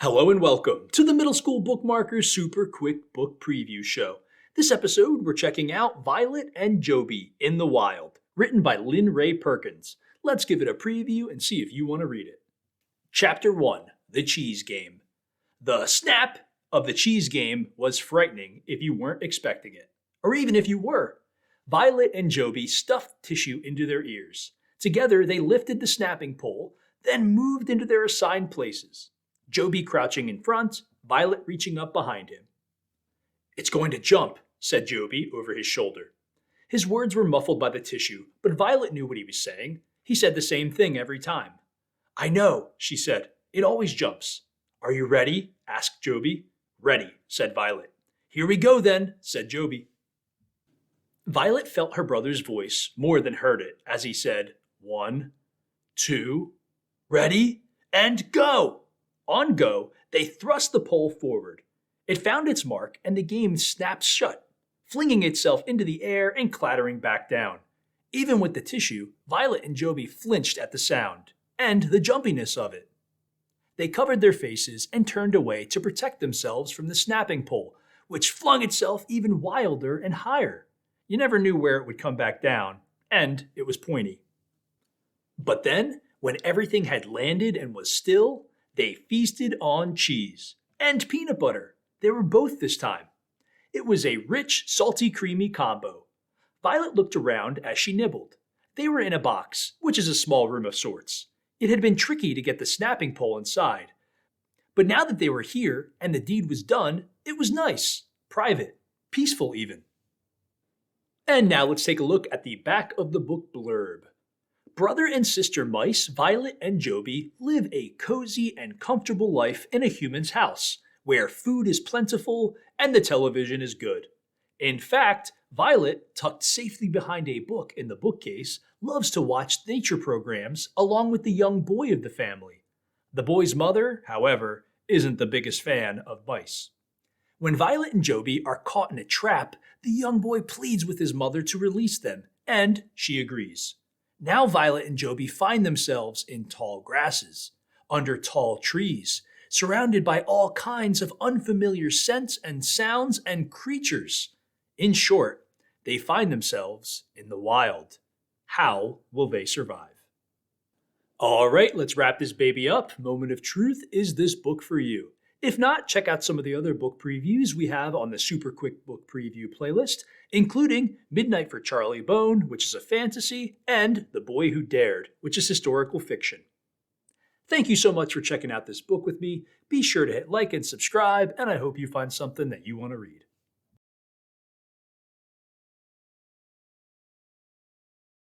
Hello and welcome to the Middle School Bookmarkers Super Quick Book Preview Show. This episode, we're checking out Violet and Jobie in the Wild, written by Lynne Perkins. Let's give it a preview and see if you want to read it. Chapter 1, The Cheese Game. The snap of the cheese game was frightening if you weren't expecting it, or even if you were. Violet and Jobie stuffed tissue into their ears. Together, they lifted the snapping pole, then moved into their assigned places. Jobie crouching in front, Violet reaching up behind him. "It's going to jump," said Jobie over his shoulder. His words were muffled by the tissue, but Violet knew what he was saying. He said the same thing every time. "I know," she said. "It always jumps." "Are you ready?" asked Jobie. "Ready," said Violet. "Here we go then," said Jobie. Violet felt her brother's voice more than heard it as he said, 1, 2, ready, and go! On go, they thrust the pole forward. It found its mark and the game snapped shut, flinging itself into the air and clattering back down. Even with the tissue, Violet and Jobie flinched at the sound and the jumpiness of it. They covered their faces and turned away to protect themselves from the snapping pole, which flung itself even wilder and higher. You never knew where it would come back down, and it was pointy. But then, when everything had landed and was still, they feasted on cheese and peanut butter. They were both this time. It was a rich, salty, creamy combo. Violet looked around as she nibbled. They were in a box, which is a small room of sorts. It had been tricky to get the snapping pole inside. But now that they were here and the deed was done, it was nice, private, peaceful even. And now let's take a look at the back of the book blurb. Brother and sister mice, Violet and Jobie, live a cozy and comfortable life in a human's house, where food is plentiful and the television is good. In fact, Violet, tucked safely behind a book in the bookcase, loves to watch nature programs along with the young boy of the family. The boy's mother, however, isn't the biggest fan of mice. When Violet and Jobie are caught in a trap, the young boy pleads with his mother to release them, and she agrees. Now Violet and Jobie find themselves in tall grasses, under tall trees, surrounded by all kinds of unfamiliar scents and sounds and creatures. In short, they find themselves in the wild. How will they survive? All right, let's wrap this baby up. Moment of truth, is this book for you? If not, check out some of the other book previews we have on the Super Quick Book Preview playlist, including Midnight for Charlie Bone, which is a fantasy, and The Boy Who Dared, which is historical fiction. Thank you so much for checking out this book with me. Be sure to hit like and subscribe, and I hope you find something that you want to read.